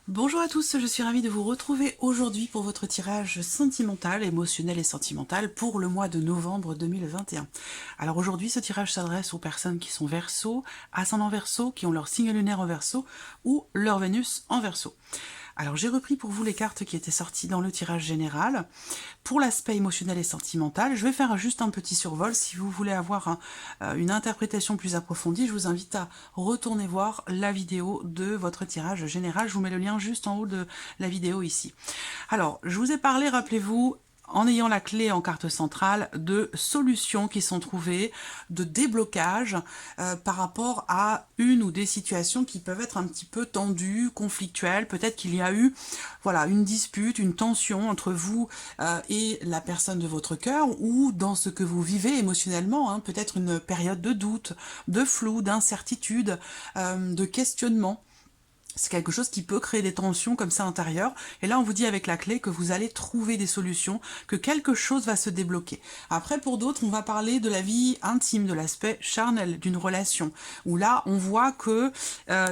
Bonjour à tous, je suis ravie de vous retrouver aujourd'hui pour votre tirage sentimental, émotionnel et sentimental pour le mois de novembre 2021. Alors aujourd'hui, ce tirage s'adresse aux personnes qui sont Verseau, ascendant Verseau, qui ont leur signe lunaire en Verseau ou leur Vénus en Verseau. Alors j'ai repris pour vous les cartes qui étaient sorties dans le tirage général. Pour l'aspect émotionnel et sentimental, je vais faire juste un petit survol. Si vous voulez avoir une interprétation plus approfondie, je vous invite à retourner voir la vidéo de votre tirage général. Je vous mets le lien juste en haut de la vidéo ici. Alors, je vous ai parlé, rappelez-vous, en ayant la clé en carte centrale, de solutions qui sont trouvées, de déblocage par rapport à une ou des situations qui peuvent être un petit peu tendues, conflictuelles. Peut-être qu'il y a eu voilà, une dispute, une tension entre vous et la personne de votre cœur, ou dans ce que vous vivez émotionnellement, hein, peut-être une période de doute, de flou, d'incertitude, de questionnement. C'est quelque chose qui peut créer des tensions comme ça intérieures. Et là, on vous dit avec la clé que vous allez trouver des solutions, que quelque chose va se débloquer. Après, pour d'autres, on va parler de la vie intime, de l'aspect charnel d'une relation. Où là, on voit que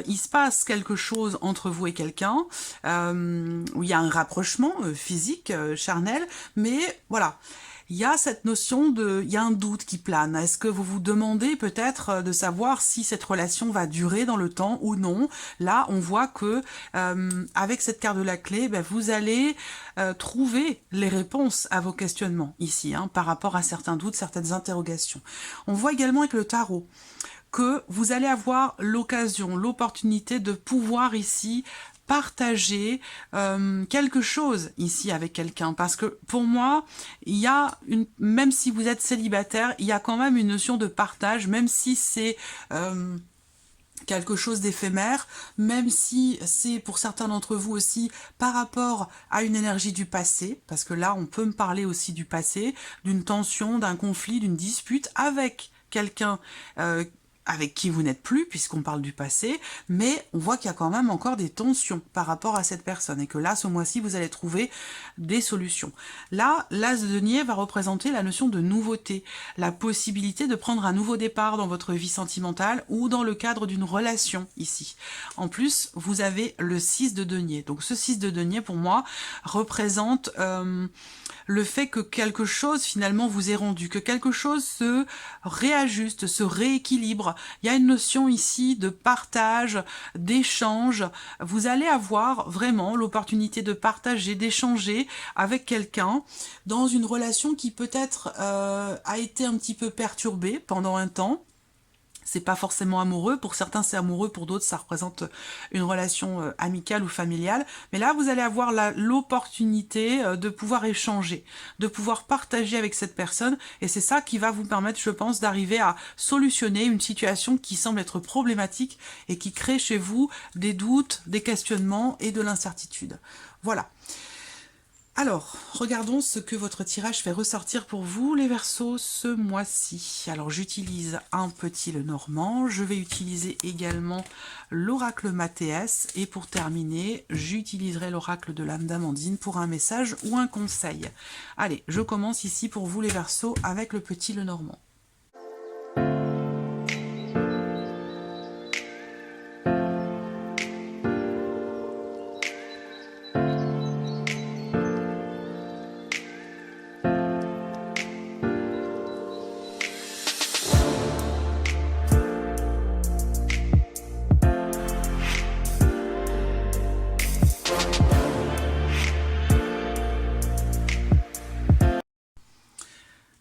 il se passe quelque chose entre vous et quelqu'un, où il y a un rapprochement physique, charnel, mais voilà. Il y a cette notion il y a un doute qui plane. Est-ce que vous vous demandez peut-être de savoir si cette relation va durer dans le temps ou non? Là, on voit que avec cette carte de la clé, vous allez trouver les réponses à vos questionnements ici, hein, par rapport à certains doutes, certaines interrogations. On voit également avec le tarot que vous allez avoir l'occasion, l'opportunité de pouvoir ici partager quelque chose ici avec quelqu'un, parce que pour moi, il y a même si vous êtes célibataire, il y a quand même une notion de partage, même si c'est quelque chose d'éphémère, même si c'est pour certains d'entre vous aussi par rapport à une énergie du passé, parce que là on peut me parler aussi du passé, d'une tension, d'un conflit, d'une dispute avec quelqu'un avec qui vous n'êtes plus, puisqu'on parle du passé, mais on voit qu'il y a quand même encore des tensions par rapport à cette personne, et que là, ce mois-ci, vous allez trouver des solutions. Là, l'as de denier va représenter la notion de nouveauté, la possibilité de prendre un nouveau départ dans votre vie sentimentale, ou dans le cadre d'une relation, ici. En plus, vous avez le 6 de denier. Donc ce 6 de denier, pour moi, représente le fait que quelque chose, finalement, vous est rendu, que quelque chose se réajuste, se rééquilibre. Il y a une notion ici de partage, d'échange. Vous allez avoir vraiment l'opportunité de partager, d'échanger avec quelqu'un dans une relation qui peut-être a été un petit peu perturbée pendant un temps. C'est pas forcément amoureux, pour certains c'est amoureux, pour d'autres ça représente une relation amicale ou familiale, mais là vous allez avoir l'opportunité de pouvoir échanger, de pouvoir partager avec cette personne, et c'est ça qui va vous permettre, je pense, d'arriver à solutionner une situation qui semble être problématique et qui crée chez vous des doutes, des questionnements et de l'incertitude. Voilà. Alors, regardons ce que votre tirage fait ressortir pour vous, les Verseaux, ce mois-ci. Alors, j'utilise un petit Lenormand, je vais utiliser également l'oracle Mathéès, et pour terminer, j'utiliserai l'oracle de l'âme d'Amandine pour un message ou un conseil. Allez, je commence ici pour vous, les Verseaux, avec le petit Lenormand.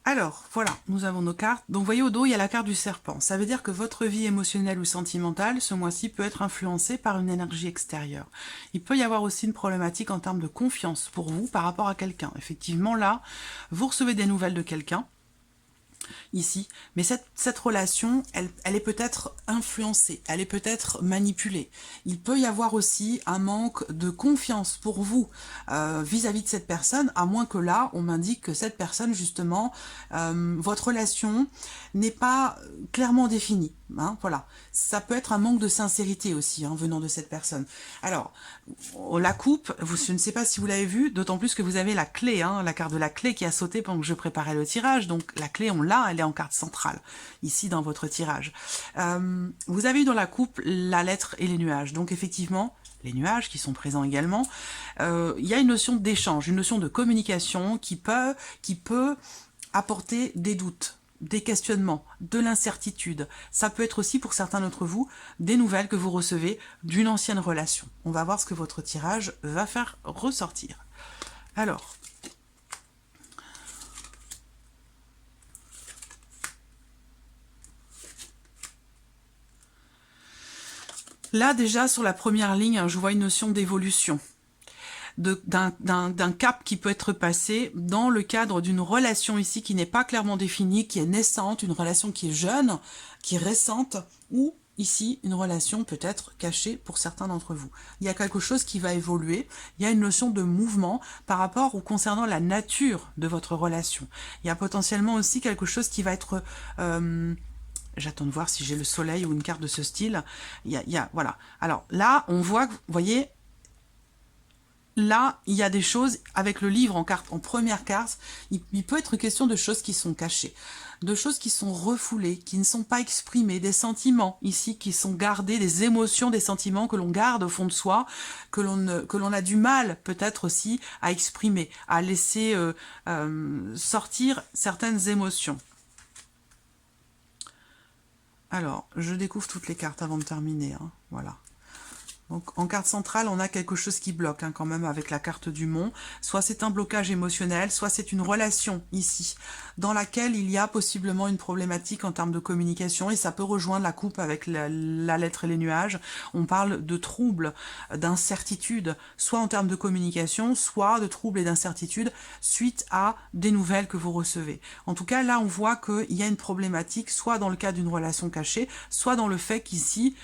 Alors, voilà, nous avons nos cartes. Donc, vous voyez, au dos, il y a la carte du serpent. Ça veut dire que votre vie émotionnelle ou sentimentale, ce mois-ci, peut être influencée par une énergie extérieure. Il peut y avoir aussi une problématique en termes de confiance pour vous par rapport à quelqu'un. Effectivement, là, vous recevez des nouvelles de quelqu'un, ici, mais cette relation, elle est peut-être influencée, elle est peut-être manipulée. Il peut y avoir aussi un manque de confiance pour vous vis-à-vis de cette personne, à moins que là, on m'indique que cette personne, justement, votre relation n'est pas clairement définie. Hein, voilà. Ça peut être un manque de sincérité aussi, hein, venant de cette personne. Alors, la coupe, je ne sais pas si vous l'avez vu, d'autant plus que vous avez la clé, hein, la carte de la clé qui a sauté pendant que je préparais le tirage. Donc la clé, on l'a, elle est en carte centrale, ici dans votre tirage. Vous avez eu dans la coupe la lettre et les nuages. Donc effectivement, les nuages qui sont présents également, il y a une notion d'échange, une notion de communication qui peut apporter des doutes, des questionnements, de l'incertitude. Ça peut être aussi pour certains d'entre vous des nouvelles que vous recevez d'une ancienne relation. On va voir ce que votre tirage va faire ressortir. Alors, là déjà sur la première ligne, je vois une notion d'évolution. D'un cap qui peut être passé dans le cadre d'une relation ici qui n'est pas clairement définie, qui est naissante, une relation qui est jeune, qui est récente, ou ici une relation peut-être cachée pour certains d'entre vous. Il y a quelque chose qui va évoluer, il y a une notion de mouvement par rapport ou concernant la nature de votre relation. Il y a potentiellement aussi quelque chose qui va être... j'attends de voir si j'ai le soleil ou une carte de ce style. Voilà. Alors là, on voit, vous voyez... Là, il y a des choses, avec le livre en première carte, il peut être question de choses qui sont cachées, de choses qui sont refoulées, qui ne sont pas exprimées, des sentiments ici qui sont gardés, des émotions, des sentiments que l'on garde au fond de soi, que l'on a du mal peut-être aussi à exprimer, à laisser sortir certaines émotions. Alors, je découvre toutes les cartes avant de terminer, hein, voilà. Donc, en carte centrale, on a quelque chose qui bloque hein, quand même avec la carte du mont. Soit c'est un blocage émotionnel, soit c'est une relation ici, dans laquelle il y a possiblement une problématique en termes de communication, et ça peut rejoindre la coupe avec la lettre et les nuages. On parle de troubles, d'incertitudes, soit en termes de communication, soit de troubles et d'incertitudes suite à des nouvelles que vous recevez. En tout cas, là, on voit qu'il y a une problématique, soit dans le cas d'une relation cachée, soit dans le fait qu'ici,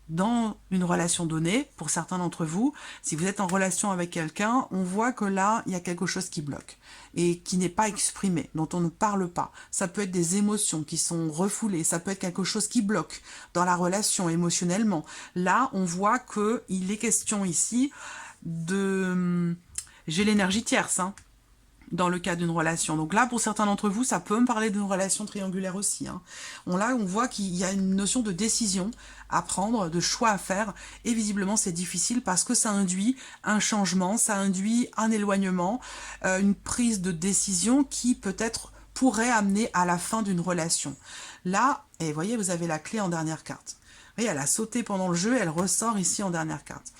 dans une relation donnée, pour certains d'entre vous, si vous êtes en relation avec quelqu'un, on voit que là, il y a quelque chose qui bloque et qui n'est pas exprimé, dont on ne parle pas. Ça peut être des émotions qui sont refoulées, ça peut être quelque chose qui bloque dans la relation émotionnellement. Là, on voit qu'il est question ici de... J'ai l'énergie tierce, hein, dans le cas d'une relation. Donc là, pour certains d'entre vous, ça peut me parler d'une relation triangulaire aussi. Hein. Là, on voit qu'il y a une notion de décision à prendre, de choix à faire, et visiblement, c'est difficile parce que ça induit un changement, ça induit un éloignement, une prise de décision qui peut-être pourrait amener à la fin d'une relation. Là, et vous voyez, vous avez la clé en dernière carte. Vous voyez, elle a sauté pendant le jeu, elle ressort ici en dernière carte.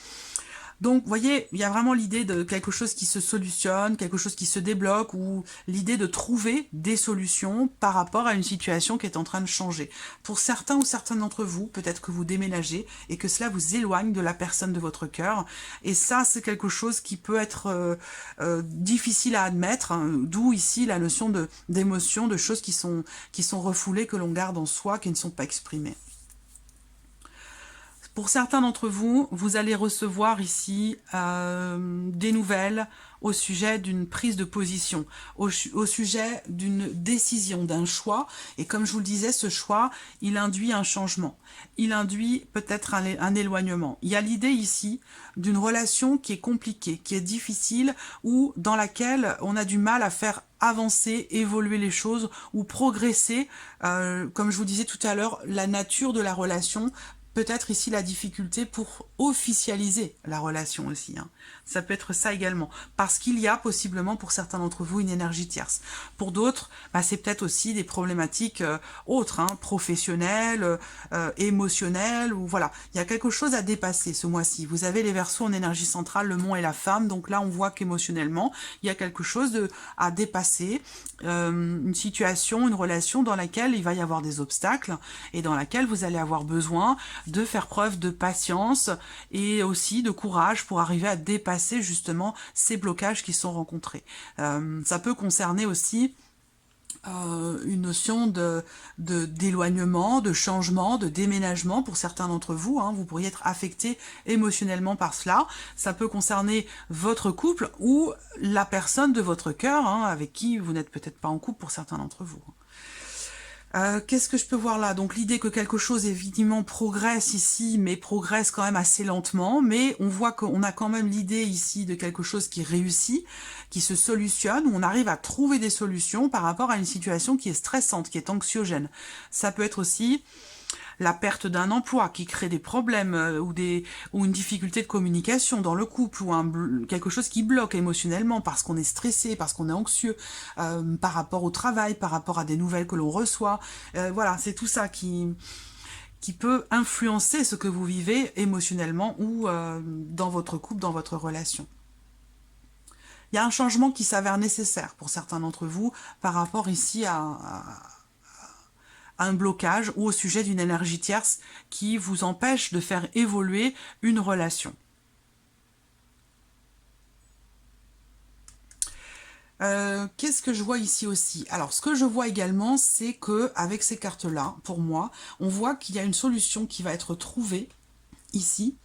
Donc, vous voyez, il y a vraiment l'idée de quelque chose qui se solutionne, quelque chose qui se débloque, ou l'idée de trouver des solutions par rapport à une situation qui est en train de changer. Pour certains ou certaines d'entre vous, peut-être que vous déménagez et que cela vous éloigne de la personne de votre cœur. Et ça, c'est quelque chose qui peut être difficile à admettre, hein, d'où ici la notion d'émotion, de choses qui sont refoulées, que l'on garde en soi, qui ne sont pas exprimées. Pour certains d'entre vous, vous allez recevoir ici des nouvelles au sujet d'une prise de position, au sujet d'une décision, d'un choix. Et comme je vous le disais, ce choix, il induit un changement. Il induit peut-être un éloignement. Il y a l'idée ici d'une relation qui est compliquée, qui est difficile, ou dans laquelle on a du mal à faire avancer, évoluer les choses, ou progresser. Comme je vous disais tout à l'heure, la nature de la relation, peut-être ici la difficulté pour officialiser la relation aussi. Hein. Ça peut être ça également. Parce qu'il y a possiblement pour certains d'entre vous une énergie tierce. Pour d'autres, c'est peut-être aussi des problématiques autres, hein, professionnelles, émotionnelles. Ou voilà. Il y a quelque chose à dépasser ce mois-ci. Vous avez les Verseaux en énergie centrale, le mont et la femme. Donc là, on voit qu'émotionnellement, il y a quelque chose à dépasser. Une situation, une relation dans laquelle il va y avoir des obstacles et dans laquelle vous allez avoir besoin de faire preuve de patience et aussi de courage pour arriver à dépasser justement ces blocages qui sont rencontrés. Ça peut concerner aussi une notion d'éloignement, de changement, de déménagement pour certains d'entre vous. Hein, vous pourriez être affecté émotionnellement par cela. Ça peut concerner votre couple ou la personne de votre cœur, hein, avec qui vous n'êtes peut-être pas en couple pour certains d'entre vous. Qu'est-ce que je peux voir là? Donc l'idée que quelque chose évidemment progresse ici, mais progresse quand même assez lentement, mais on voit qu'on a quand même l'idée ici de quelque chose qui réussit, qui se solutionne, où on arrive à trouver des solutions par rapport à une situation qui est stressante, qui est anxiogène. Ça peut être aussi la perte d'un emploi qui crée des problèmes ou une difficulté de communication dans le couple ou quelque chose qui bloque émotionnellement parce qu'on est stressé, parce qu'on est anxieux par rapport au travail, par rapport à des nouvelles que l'on reçoit. Voilà, c'est tout ça qui peut influencer ce que vous vivez émotionnellement ou dans votre couple, dans votre relation. Il y a un changement qui s'avère nécessaire pour certains d'entre vous par rapport ici à un blocage ou au sujet d'une énergie tierce qui vous empêche de faire évoluer une relation. Qu'est-ce que je vois ici aussi? Alors, ce que je vois également, c'est que avec ces cartes-là, pour moi, on voit qu'il y a une solution qui va être trouvée ici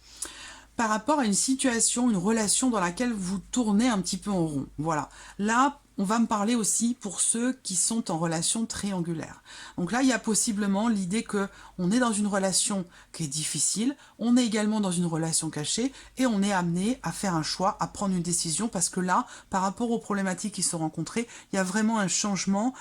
par rapport à une situation, une relation dans laquelle vous tournez un petit peu en rond. Voilà. Là, on va me parler aussi pour ceux qui sont en relation triangulaire. Donc là, il y a possiblement l'idée que on est dans une relation qui est difficile, on est également dans une relation cachée et on est amené à faire un choix, à prendre une décision parce que là, par rapport aux problématiques qui sont rencontrées, il y a vraiment un changement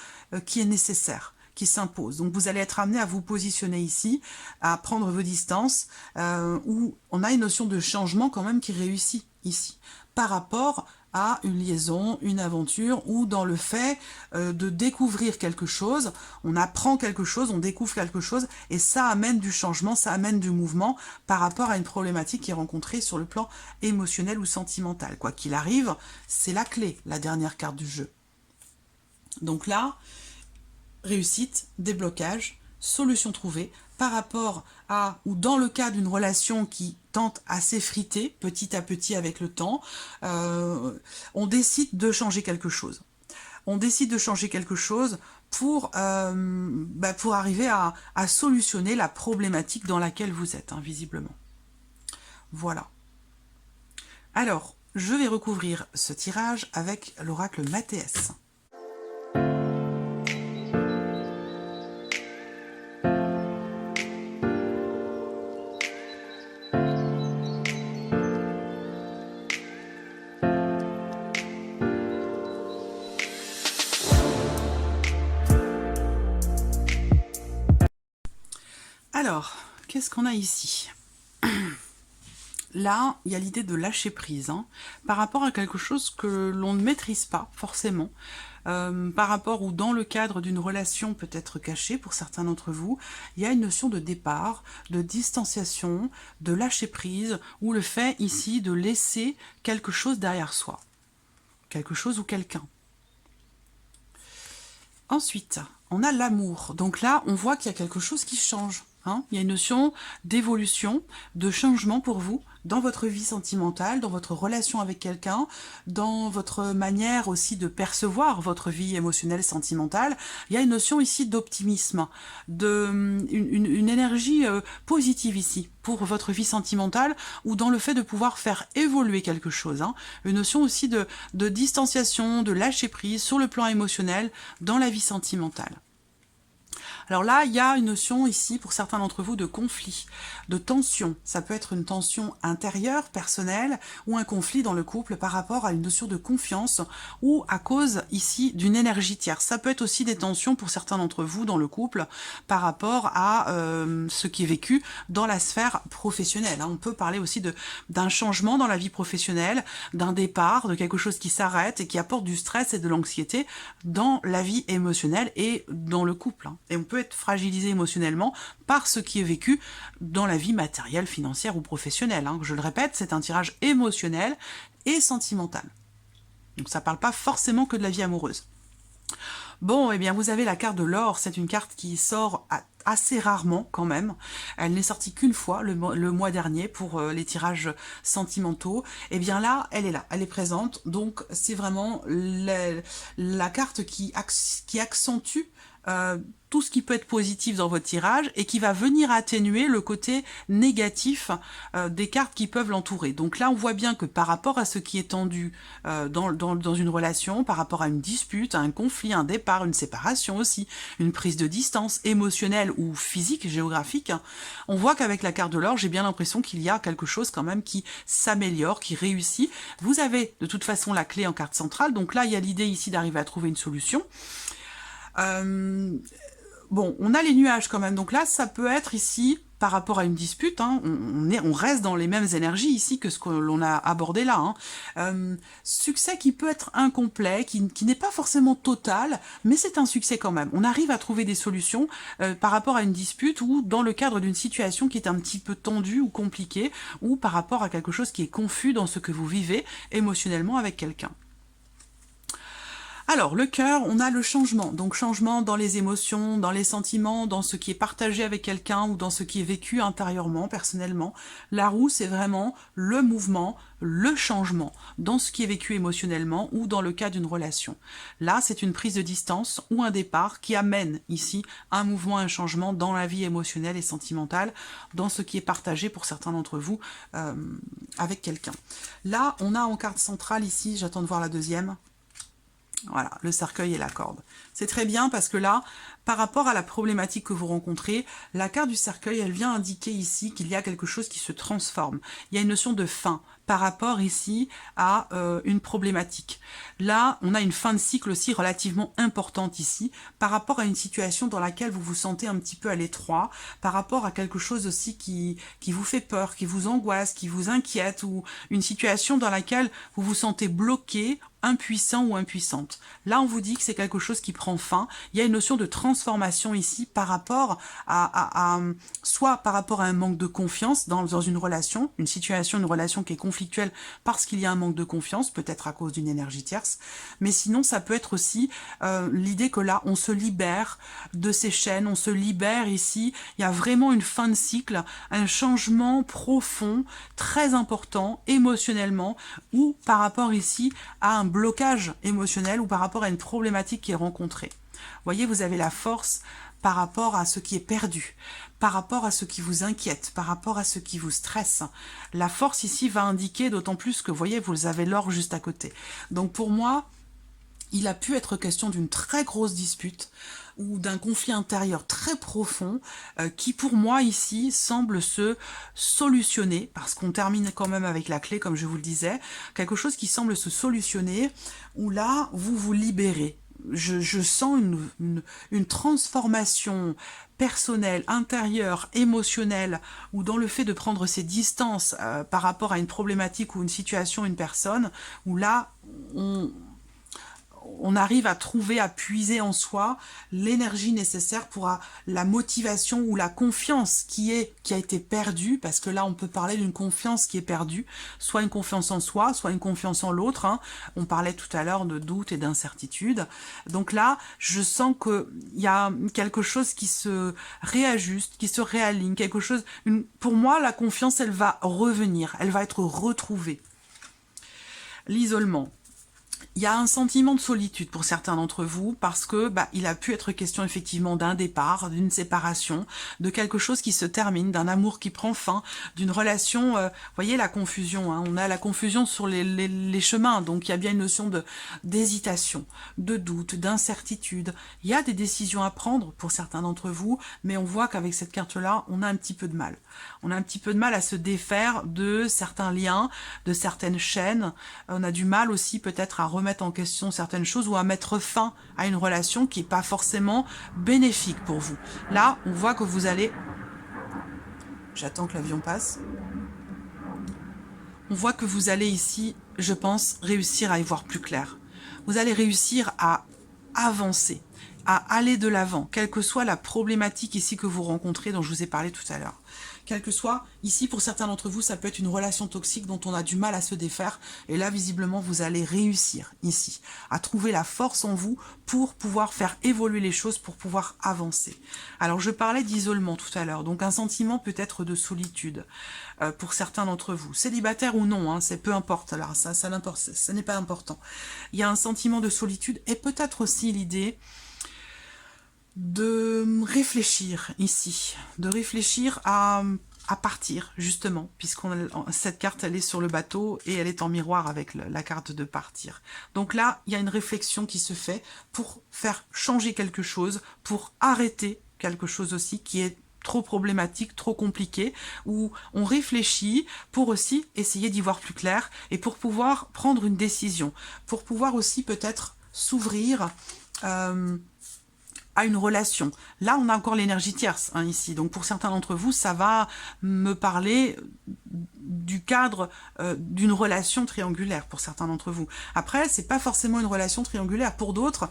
qui est nécessaire, qui s'impose. Donc vous allez être amené à vous positionner ici, à prendre vos distances, où on a une notion de changement quand même qui réussit ici, par rapport à une liaison, une aventure, ou dans le fait de découvrir quelque chose, on apprend quelque chose, on découvre quelque chose, et ça amène du changement, ça amène du mouvement par rapport à une problématique qui est rencontrée sur le plan émotionnel ou sentimental. Quoi qu'il arrive, c'est la clé, la dernière carte du jeu. Donc là, réussite, déblocage, solution trouvée par rapport à ou dans le cas d'une relation qui tente à s'effriter petit à petit avec le temps, on décide de changer quelque chose. On décide de changer quelque chose pour arriver à solutionner la problématique dans laquelle vous êtes, hein, visiblement. Voilà. Alors, je vais recouvrir ce tirage avec l'oracle Mathéès. Alors, qu'est-ce qu'on a ici? Là, il y a l'idée de lâcher prise, hein, par rapport à quelque chose que l'on ne maîtrise pas forcément, par rapport ou dans le cadre d'une relation peut-être cachée pour certains d'entre vous, il y a une notion de départ, de distanciation, de lâcher prise, ou le fait ici de laisser quelque chose derrière soi, quelque chose ou quelqu'un. Ensuite, on a l'amour. Donc là, on voit qu'il y a quelque chose qui change. Hein, il y a une notion d'évolution, de changement pour vous dans votre vie sentimentale, dans votre relation avec quelqu'un, dans votre manière aussi de percevoir votre vie émotionnelle, sentimentale. Il y a une notion ici d'optimisme, une énergie positive ici pour votre vie sentimentale ou dans le fait de pouvoir faire évoluer quelque chose. Hein. Une notion aussi de distanciation, de lâcher prise sur le plan émotionnel dans la vie sentimentale. Alors là, il y a une notion ici, pour certains d'entre vous, de conflit, de tension. Ça peut être une tension intérieure, personnelle, ou un conflit dans le couple par rapport à une notion de confiance, ou à cause ici d'une énergie tierce. Ça peut être aussi des tensions pour certains d'entre vous dans le couple par rapport à ce qui est vécu dans la sphère professionnelle. On peut parler aussi d'un changement dans la vie professionnelle, d'un départ, de quelque chose qui s'arrête et qui apporte du stress et de l'anxiété dans la vie émotionnelle et dans le couple. Et on peut être fragilisé émotionnellement par ce qui est vécu dans la vie matérielle, financière ou professionnelle. Je le répète, c'est un tirage émotionnel et sentimental. Donc ça ne parle pas forcément que de la vie amoureuse. Bon, eh bien vous avez la carte de l'or, c'est une carte qui sort assez rarement quand même. Elle n'est sortie qu'une fois le mois dernier pour les tirages sentimentaux. Et bien là, elle est présente. Donc c'est vraiment la carte qui accentue tout ce qui peut être positif dans votre tirage et qui va venir atténuer le côté négatif des cartes qui peuvent l'entourer. Donc là, on voit bien que par rapport à ce qui est tendu dans une relation, par rapport à une dispute, à un conflit, un départ, une séparation aussi, une prise de distance émotionnelle ou physique, géographique, on voit qu'avec la carte de l'or, j'ai bien l'impression qu'il y a quelque chose quand même qui s'améliore, qui réussit. Vous avez de toute façon la clé en carte centrale, donc là, il y a l'idée ici d'arriver à trouver une solution. bon, on a les nuages quand même. Donc là, ça peut être ici, par rapport à une dispute, hein, on reste dans les mêmes énergies ici que ce que l'on a abordé là. Hein. Succès qui peut être incomplet, qui n'est pas forcément total, mais c'est un succès quand même. On arrive à trouver des solutions par rapport à une dispute ou dans le cadre d'une situation qui est un petit peu tendue ou compliquée, ou par rapport à quelque chose qui est confus dans ce que vous vivez émotionnellement avec quelqu'un. Alors, le cœur, on a le changement. Donc, changement dans les émotions, dans les sentiments, dans ce qui est partagé avec quelqu'un ou dans ce qui est vécu intérieurement, personnellement. La roue, c'est vraiment le mouvement, le changement dans ce qui est vécu émotionnellement ou dans le cas d'une relation. Là, c'est une prise de distance ou un départ qui amène ici un mouvement, un changement dans la vie émotionnelle et sentimentale, dans ce qui est partagé pour certains d'entre vous avec quelqu'un. Là, on a en carte centrale ici, j'attends de voir la deuxième. Voilà, le cercueil et la corde. C'est très bien parce que là, par rapport à la problématique que vous rencontrez, la carte du cercueil, elle vient indiquer ici qu'il y a quelque chose qui se transforme. Il y a une notion de fin par rapport ici à une problématique. Là, on a une fin de cycle aussi relativement importante ici, par rapport à une situation dans laquelle vous vous sentez un petit peu à l'étroit, par rapport à quelque chose aussi qui vous fait peur, qui vous angoisse, qui vous inquiète, ou une situation dans laquelle vous vous sentez bloqué, impuissant ou impuissante. Là, on vous dit que c'est quelque chose qui prend fin. Il y a une notion de transformation ici par rapport soit par rapport à un manque de confiance dans une relation, une situation, une relation qui est conflictuelle parce qu'il y a un manque de confiance, peut-être à cause d'une énergie tierce, mais sinon ça peut être aussi l'idée que là, on se libère de ces chaînes, on se libère ici, il y a vraiment une fin de cycle, un changement profond, très important, émotionnellement, ou par rapport ici à un blocage émotionnel ou par rapport à une problématique qui est rencontrée. Vous voyez, vous avez la force par rapport à ce qui est perdu, par rapport à ce qui vous inquiète, par rapport à ce qui vous stresse. La force ici va indiquer d'autant plus que, vous voyez, vous avez l'or juste à côté. Donc pour moi, il a pu être question d'une très grosse dispute ou d'un conflit intérieur très profond qui pour moi ici semble se solutionner, parce qu'on termine quand même avec la clé comme je vous le disais, quelque chose qui semble se solutionner, où là vous vous libérez. Je sens une transformation personnelle, intérieure, émotionnelle, ou dans le fait de prendre ses distances par rapport à une problématique ou une situation, une personne, où là on arrive à trouver, à puiser en soi l'énergie nécessaire pour la motivation ou la confiance qui a été perdue, parce que là on peut parler d'une confiance qui est perdue, soit une confiance en soi, soit une confiance en l'autre, hein. On parlait tout à l'heure de doute et d'incertitude, donc là je sens qu'il y a quelque chose qui se réajuste, qui se réaligne, quelque chose, pour moi la confiance elle va revenir, elle va être retrouvée. L'isolement. Il y a un sentiment de solitude pour certains d'entre vous parce que il a pu être question effectivement d'un départ, d'une séparation, de quelque chose qui se termine, d'un amour qui prend fin, d'une relation, vous voyez la confusion, hein, on a la confusion sur les chemins, donc il y a bien une notion d'hésitation, de doute, d'incertitude. Il y a des décisions à prendre pour certains d'entre vous, mais on voit qu'avec cette carte-là, on a un petit peu de mal. On a un petit peu de mal à se défaire de certains liens, de certaines chaînes. On a du mal aussi peut-être à remettre en question certaines choses ou à mettre fin à une relation qui n'est pas forcément bénéfique pour vous. Là, on voit que vous allez... J'attends que l'avion passe. On voit que vous allez ici, je pense, réussir à y voir plus clair. Vous allez réussir à avancer, à aller de l'avant, quelle que soit la problématique ici que vous rencontrez, dont je vous ai parlé tout à l'heure. Quel que soit, ici pour certains d'entre vous, ça peut être une relation toxique dont on a du mal à se défaire. Et là, visiblement, vous allez réussir ici à trouver la force en vous pour pouvoir faire évoluer les choses, pour pouvoir avancer. Alors, je parlais d'isolement tout à l'heure, donc un sentiment peut-être de solitude pour certains d'entre vous. Célibataire ou non, hein, c'est peu importe, alors ça n'est pas important. Il y a un sentiment de solitude et peut-être aussi l'idée de réfléchir ici, de réfléchir à partir, justement, cette carte, elle est sur le bateau et elle est en miroir avec la carte de partir. Donc là, il y a une réflexion qui se fait pour faire changer quelque chose, pour arrêter quelque chose aussi qui est trop problématique, trop compliqué, où on réfléchit pour aussi essayer d'y voir plus clair et pour pouvoir prendre une décision, pour pouvoir aussi peut-être s'ouvrir à une relation. Là, on a encore l'énergie tierce hein, ici. Donc pour certains d'entre vous, ça va me parler du cadre d'une relation triangulaire pour certains d'entre vous. Après, c'est pas forcément une relation triangulaire. Pour d'autres,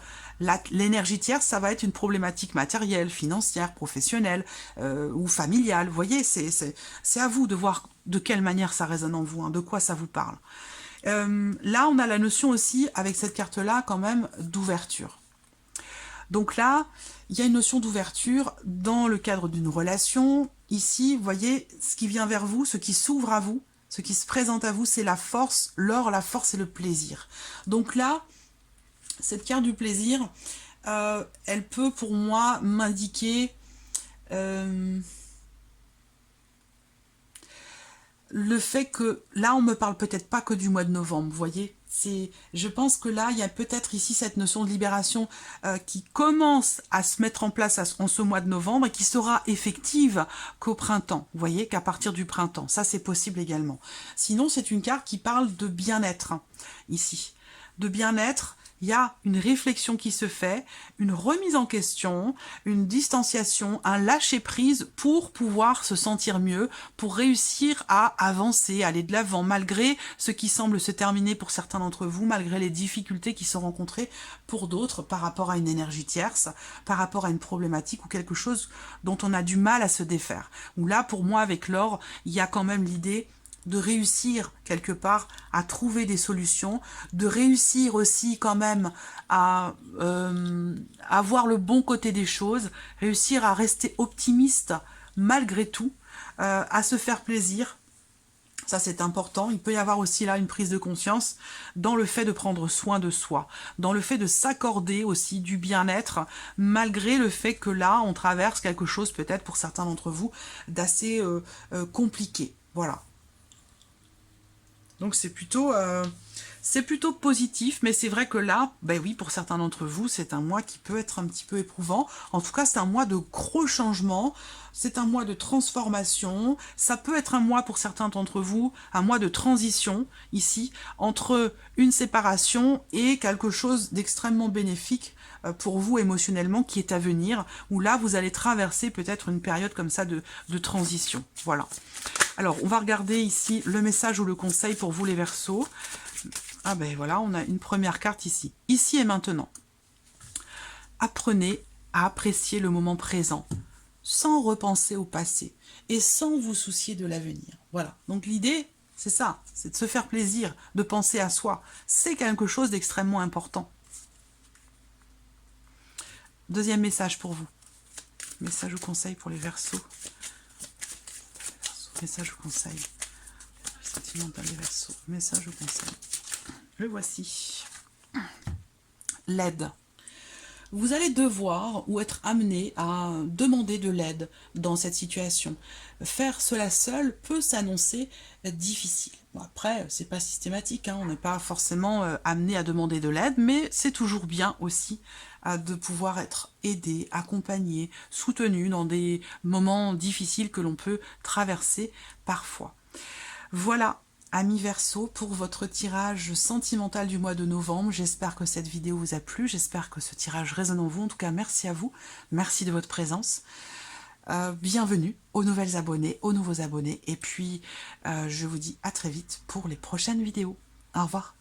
l'énergie tierce, ça va être une problématique matérielle, financière, professionnelle ou familiale. Vous voyez, c'est à vous de voir de quelle manière ça résonne en vous, hein, de quoi ça vous parle. Là, on a la notion aussi, avec cette carte-là, quand même, d'ouverture. Donc là, il y a une notion d'ouverture dans le cadre d'une relation. Ici, vous voyez, ce qui vient vers vous, ce qui s'ouvre à vous, ce qui se présente à vous, c'est la force, l'or, la force et le plaisir. Donc là, cette carte du plaisir, elle peut pour moi m'indiquer le fait que, là on me parle peut-être pas que du mois de novembre, vous voyez, je pense que là il y a peut-être ici cette notion de libération qui commence à se mettre en place en ce mois de novembre et qui sera effective qu'au printemps, vous voyez, qu'à partir du printemps, ça c'est possible également. Sinon c'est une carte qui parle de bien-être, hein, ici, de bien-être. Il y a une réflexion qui se fait, une remise en question, une distanciation, un lâcher-prise pour pouvoir se sentir mieux, pour réussir à avancer, aller de l'avant, malgré ce qui semble se terminer pour certains d'entre vous, malgré les difficultés qui sont rencontrées pour d'autres par rapport à une énergie tierce, par rapport à une problématique ou quelque chose dont on a du mal à se défaire. Ou là, pour moi, avec l'or, il y a quand même l'idée de réussir quelque part à trouver des solutions, de réussir aussi quand même à voir le bon côté des choses, réussir à rester optimiste malgré tout, à se faire plaisir. Ça c'est important. Il peut y avoir aussi là une prise de conscience dans le fait de prendre soin de soi, dans le fait de s'accorder aussi du bien-être, malgré le fait que là on traverse quelque chose peut-être pour certains d'entre vous d'assez compliqué. Voilà. Donc c'est plutôt positif, mais c'est vrai que là, ben oui, pour certains d'entre vous, c'est un mois qui peut être un petit peu éprouvant. En tout cas, c'est un mois de gros changements, c'est un mois de transformation. Ça peut être un mois pour certains d'entre vous, un mois de transition, ici, entre une séparation et quelque chose d'extrêmement bénéfique pour vous émotionnellement qui est à venir, où là, vous allez traverser peut-être une période comme ça de transition. Voilà. Alors, on va regarder ici le message ou le conseil pour vous les Verseaux. Ah ben voilà, on a une première carte ici. Ici et maintenant. Apprenez à apprécier le moment présent, sans repenser au passé et sans vous soucier de l'avenir. Voilà, donc l'idée, c'est ça, c'est de se faire plaisir, de penser à soi. C'est quelque chose d'extrêmement important. Deuxième message pour vous. Message ou conseil pour les Verseaux. Message ou conseil. Sentimental des Verseaux. Message ou conseil. Le voici. L'aide. Vous allez devoir ou être amené à demander de l'aide dans cette situation. Faire cela seul peut s'annoncer difficile. Bon, après, c'est pas systématique, hein, on n'est pas forcément amené à demander de l'aide, mais c'est toujours bien aussi de pouvoir être aidé, accompagné, soutenu dans des moments difficiles que l'on peut traverser parfois. Voilà, amis Verseaux, pour votre tirage sentimental du mois de novembre. J'espère que cette vidéo vous a plu, j'espère que ce tirage résonne en vous. En tout cas, merci à vous, merci de votre présence. Bienvenue aux nouvelles abonnés, aux nouveaux abonnés. Et puis, je vous dis à très vite pour les prochaines vidéos. Au revoir.